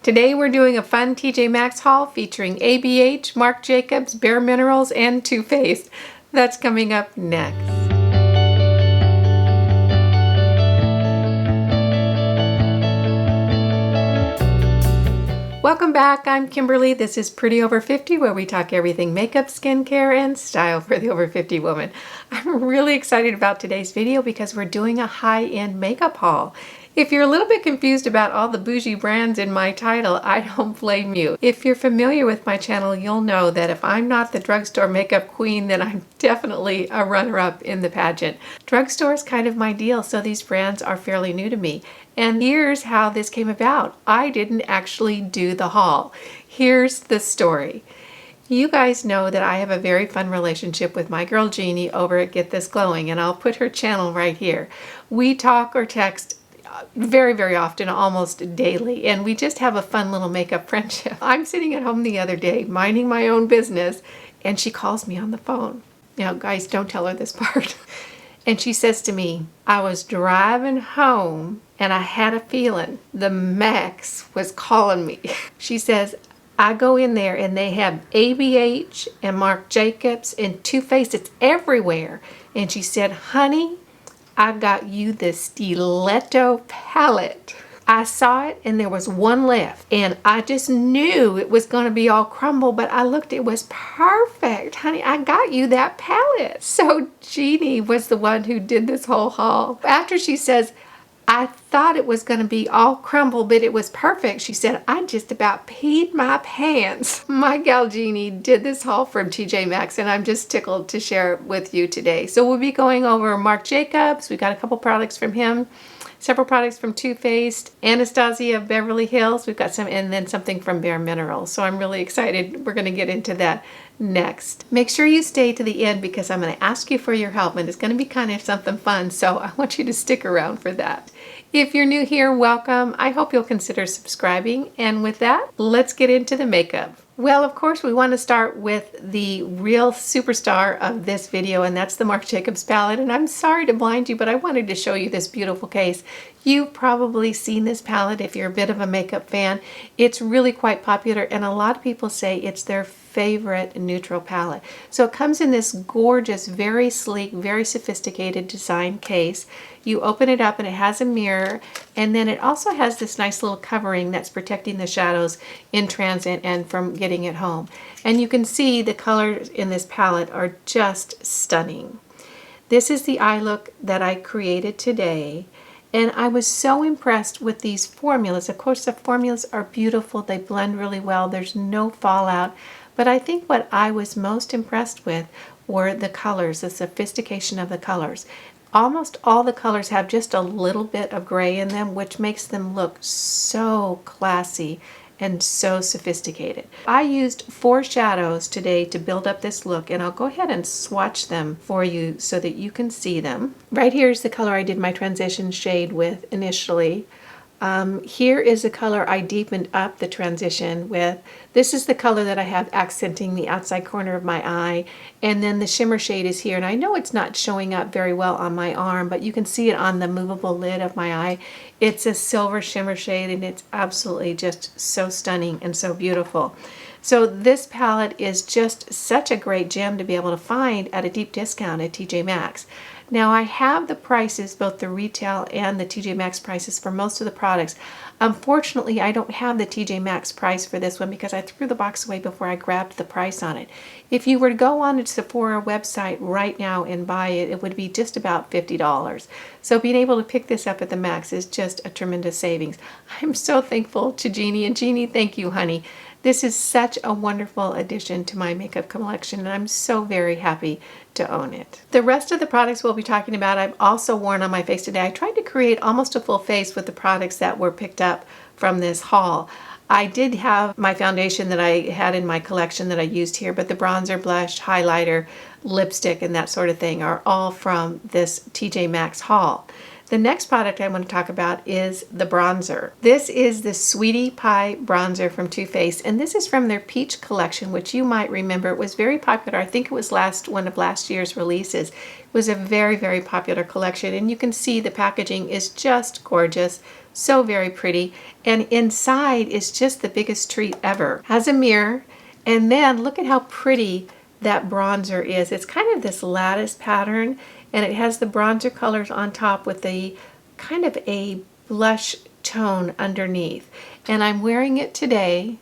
Today we're doing a fun TJ Maxx haul featuring ABH, Marc Jacobs, Bare Minerals, and Too Faced. That's coming up next. Welcome back, I'm Kimberly. This is Pretty Over 50, where we talk everything makeup, skincare, and style for the over 50 woman. I'm really excited about today's video because we're doing a high-end makeup haul. If you're a little bit confused about all the bougie brands in my title, I don't blame you. If you're familiar with my channel, you'll know that if I'm not the drugstore makeup queen, then I'm definitely a runner-up in the pageant. Drugstore is kind of my deal, so these brands are fairly new to me. And here's how this came about. I didn't actually do the haul. Here's the story. You guys know that I have a very fun relationship with my girl Jeannie over at Get This Glowing, and I'll put her channel right here. We talk or text very, very often, almost daily, and we just have a fun little makeup friendship. I'm sitting at home the other day minding my own business, and she calls me on the phone. Now, guys, don't tell her this part. And she says to me, I was driving home and I had a feeling the Maxx was calling me. She says, I go in there and they have ABH and Marc Jacobs and Too Faced. It's everywhere. And she said, honey, I got you the Steeletto palette. I saw it and there was one left and I just knew it was going to be all crumble, but I looked, it was perfect. Honey, I got you that palette. So Jeannie was the one who did this whole haul. After she says, I thought it was going to be all crumble, but it was perfect. She said, I just about peed my pants. My gal Jeannie did this haul from TJ Maxx, and I'm just tickled to share it with you today. So we'll be going over Marc Jacobs. We got a couple products from him, several products from Too Faced, Anastasia of Beverly Hills. We've got some, and then something from Bare Minerals. So I'm really excited. We're going to get into that next. Make sure you stay to the end because I'm going to ask you for your help, and it's going to be kind of something fun. So I want you to stick around for that. If you're new here, welcome. I hope you'll consider subscribing. And with that, let's get into the makeup. Well, of course, we want to start with the real superstar of this video, and that's the Marc Jacobs palette. And I'm sorry to blind you, but I wanted to show you this beautiful case. You've probably seen this palette if you're a bit of a makeup fan. It's really quite popular, and a lot of people say it's their favorite neutral palette. So it comes in this gorgeous, very sleek, very sophisticated design case. You open it up and it has a mirror, and then it also has this nice little covering that's protecting the shadows in transit and from getting it home. And you can see the colors in this palette are just stunning. This is the eye look that I created today. And I was so impressed with these formulas. Of course, the formulas are beautiful. They blend really well. There's no fallout. But I think what I was most impressed with were the colors, the sophistication of the colors. Almost all the colors have just a little bit of gray in them, which makes them look so classy and so sophisticated. I used 4 shadows today to build up this look, and I'll go ahead and swatch them for you so that you can see them. Right here is the color I did my transition shade with initially. Here is the color I deepened up the transition with. This is the color that I have accenting the outside corner of my eye, and then the shimmer shade is here. And I know it's not showing up very well on my arm, but you can see it on the movable lid of my eye. It's a silver shimmer shade, and it's absolutely just so stunning and so beautiful. So this palette is just such a great gem to be able to find at a deep discount at TJ Maxx. Now I have the prices, both the retail and the TJ Maxx prices for most of the products. Unfortunately, I don't have the TJ Maxx price for this one because I threw the box away before I grabbed the price on it. If you were to go on to Sephora website right now and buy it, it would be just about $50. So being able to pick this up at the Maxx is just a tremendous savings. I'm so thankful to Jeannie, and Jeannie, thank you, honey. This is such a wonderful addition to my makeup collection, and I'm so very happy to own it. The rest of the products we'll be talking about I've also worn on my face today. I tried to create almost a full face with the products that were picked up from this haul. I did have my foundation that I had in my collection that I used here, but the bronzer, blush, highlighter, lipstick, and that sort of thing are all from this TJ Maxx haul. The next product I want to talk about is the bronzer. This is the Sweetie Pie bronzer from Too Faced, and this is from their Peach collection, which you might remember was very popular. I think it was one of last year's releases. It was a very, very popular collection, and you can see the packaging is just gorgeous. So very pretty. And inside is just the biggest treat ever. Has a mirror, and then look at how pretty that bronzer is. It's kind of this lattice pattern, and it has the bronzer colors on top with a kind of a blush tone underneath. And I'm wearing it today,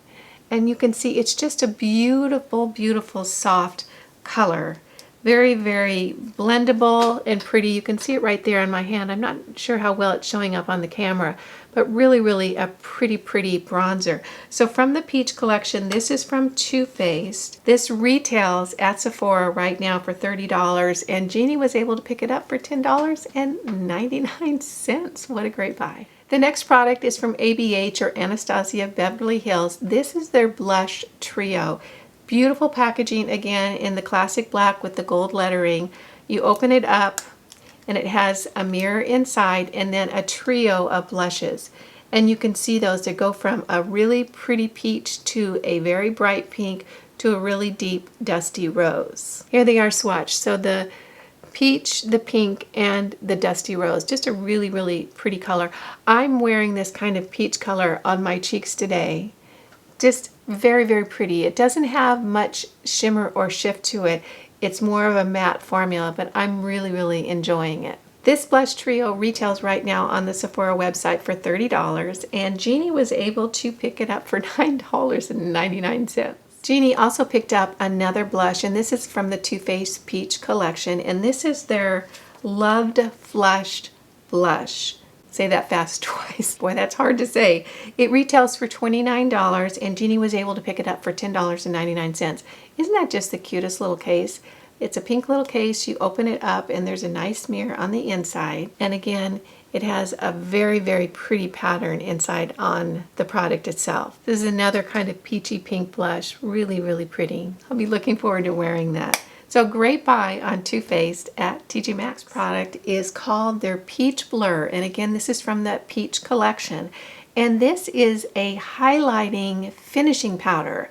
and you can see it's just a beautiful, beautiful soft color. Very, very blendable and pretty. You can see it right there on my hand. I'm not sure how well it's showing up on the camera, but really, really a pretty, pretty bronzer. So from the Peach collection, this is from Too Faced. This retails at Sephora right now for $30, and Jeannie was able to pick it up for $10.99. What a great buy. The next product is from ABH, or Anastasia Beverly Hills. This is their blush trio. Beautiful packaging, again in the classic black with the gold lettering. You open it up and it has a mirror inside and then a trio of blushes. And you can see those that go from a really pretty peach to a very bright pink to a really deep dusty rose. Here they are swatched. So the peach, the pink, and the dusty rose. Just a really, really pretty color. I'm wearing this kind of peach color on my cheeks today. Just very, very pretty. It doesn't have much shimmer or shift to it. It's more of a matte formula, but I'm really, really enjoying it. This blush trio retails right now on the Sephora website for $30, and Jeannie was able to pick it up for $9.99. Jeannie also picked up another blush, and this is from the Too Faced Peach collection, and this is their Loved Flushed Blush. Say that fast twice. Boy, that's hard to say. It retails for $29, and Jeannie was able to pick it up for $10.99. Isn't that just the cutest little case? It's a pink little case. You open it up, and there's a nice mirror on the inside. And again, it has a very, very pretty pattern inside on the product itself. This is another kind of peachy pink blush. Really, really pretty. I'll be looking forward to wearing that. So great buy on Too Faced at TJ Maxx. Product is called their Peach Blur, and again this is from that Peach collection, and this is a highlighting finishing powder,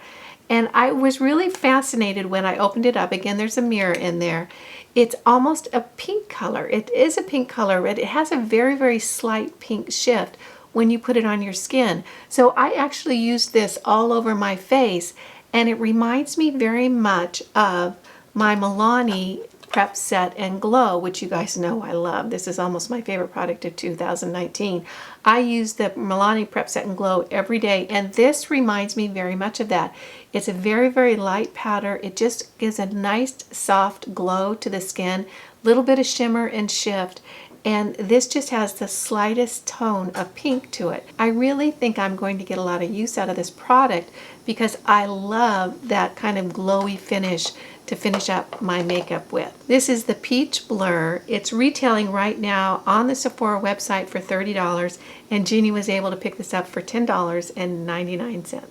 and I was really fascinated when I opened it up. Again, there's a mirror in there. It's almost a pink color. It is a pink color, but it has a very, very slight pink shift when you put it on your skin. So I actually used this all over my face, and it reminds me very much of my Milani Prep Set and Glow, which you guys know I love. This is almost my favorite product of 2019. I use the Milani Prep Set and Glow every day, and this reminds me very much of that. It's a very, very light powder. It just gives a nice soft glow to the skin, little bit of shimmer and shift, and this just has the slightest tone of pink to it. I really think I'm going to get a lot of use out of this product because I love that kind of glowy finish to finish up my makeup with. This is the Peach Blur. It's retailing right now on the Sephora website for $30, and Jeannie was able to pick this up for $10.99.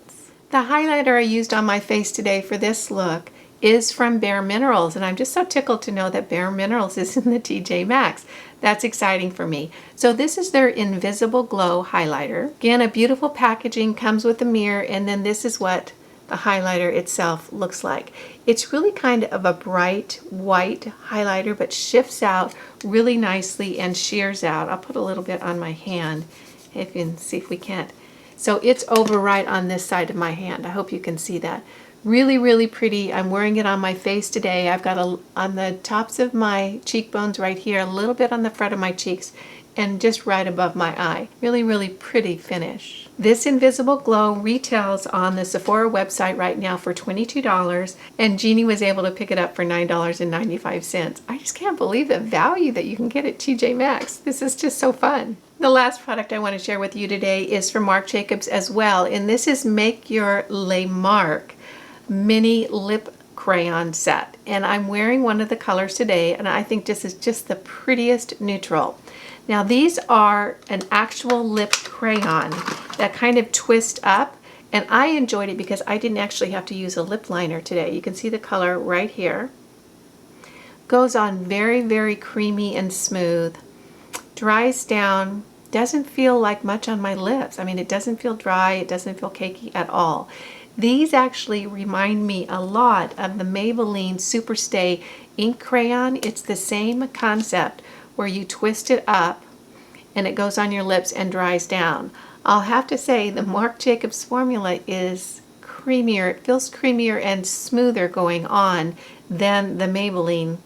The highlighter I used on my face today for this look is from Bare Minerals, and I'm just so tickled to know that Bare Minerals is in the TJ Maxx. That's exciting for me. So this is their Invisible Glow highlighter. Again, a beautiful packaging, comes with a mirror, and then this is what the highlighter itself looks like. It's really kind of a bright white highlighter, but shifts out really nicely and shears out. I'll put a little bit on my hand if you can see if we can't. So it's over right on this side of my hand. I hope you can see that. Really, really pretty. I'm wearing it on my face today. I've got on the tops of my cheekbones right here, a little bit on the front of my cheeks, and just right above my eye. Really, really pretty finish. This Invisible Glow retails on the Sephora website right now for $22, and Jeannie was able to pick it up for $9.95. I just can't believe the value that you can get at TJ Maxx. This is just so fun. The last product I want to share with you today is from Marc Jacobs as well, and this is Make Your Le Marc Mini Lip Crayon Set. And I'm wearing one of the colors today, and I think this is just the prettiest neutral. Now these are an actual lip crayon that kind of twist up, and I enjoyed it because I didn't actually have to use a lip liner today. You can see the color right here. Goes on very, very creamy and smooth. Dries down, doesn't feel like much on my lips. I mean, it doesn't feel dry, it doesn't feel cakey at all. These actually remind me a lot of the Maybelline Superstay ink crayon. It's the same concept where you twist it up and it goes on your lips and dries down. I'll have to say the Marc Jacobs formula is creamier. It feels creamier and smoother going on than the Maybelline.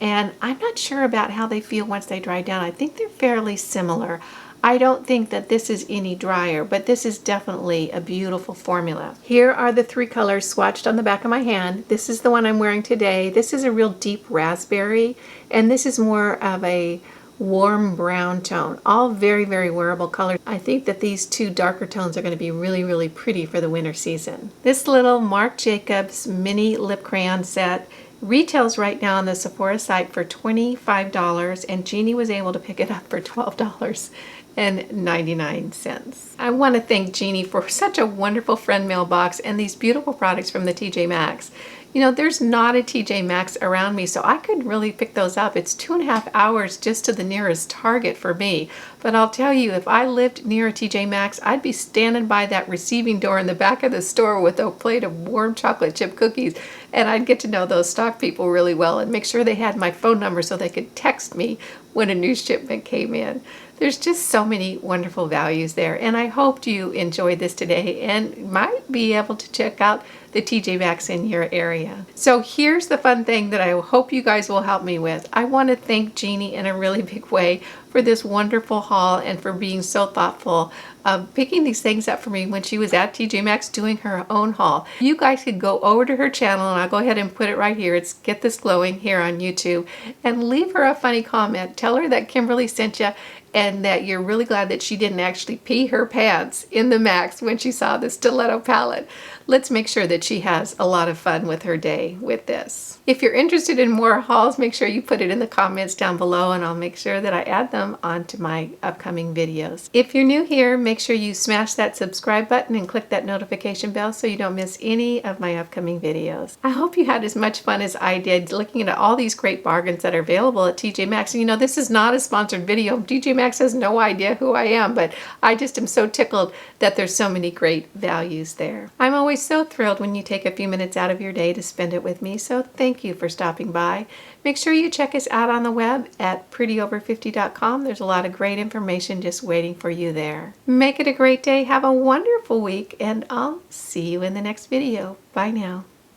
And I'm not sure about how they feel once they dry down. I think they're fairly similar. I don't think that this is any drier, but this is definitely a beautiful formula. Here are the 3 colors swatched on the back of my hand. This is the one I'm wearing today. This is a real deep raspberry, and this is more of a warm brown tone. All very, very wearable colors. I think that these 2 darker tones are going to be really, really pretty for the winter season. This little Marc Jacobs mini lip crayon set retails right now on the Sephora site for $25, and Jeannie was able to pick it up for $12.99. I want to thank Jeannie for such a wonderful friend mailbox and these beautiful products from the TJ Maxx. You know, there's not a TJ Maxx around me, so I could really pick those up. It's 2.5 hours just to the nearest Target for me. But I'll tell you, if I lived near a TJ Maxx, I'd be standing by that receiving door in the back of the store with a plate of warm chocolate chip cookies, and I'd get to know those stock people really well and make sure they had my phone number so they could text me when a new shipment came in. There's just so many wonderful values there, and I hoped you enjoyed this today and might be able to check out the TJ Maxx in your area. So here's the fun thing that I hope you guys will help me with. I want to thank Jeannie in a really big way for this wonderful haul and for being so thoughtful of picking these things up for me when she was at TJ Maxx doing her own haul. You guys could go over to her channel, and I'll go ahead and put it right here. It's Get This Glowing here on YouTube, and leave her a funny comment. Tell her that Kimberly sent you and that you're really glad that she didn't actually pee her pants in the Maxx when she saw the Steeletto palette. Let's make sure that she has a lot of fun with her day with this. If you're interested in more hauls, make sure you put it in the comments down below, and I'll make sure that I add them onto my upcoming videos. If you're new here, make sure you smash that subscribe button and click that notification bell so you don't miss any of my upcoming videos. I hope you had as much fun as I did looking at all these great bargains that are available at TJ Maxx. And you know, this is not a sponsored video. TJ Maxx has no idea who I am, but I just am so tickled that there's so many great values there. I'm always so thrilled when you take a few minutes out of your day to spend it with me, so thank you for stopping by. Make sure you check us out on the web at prettyover50.com. There's a lot of great information just waiting for you there. Make it a great day, have a wonderful week, and I'll see you in the next video. Bye now.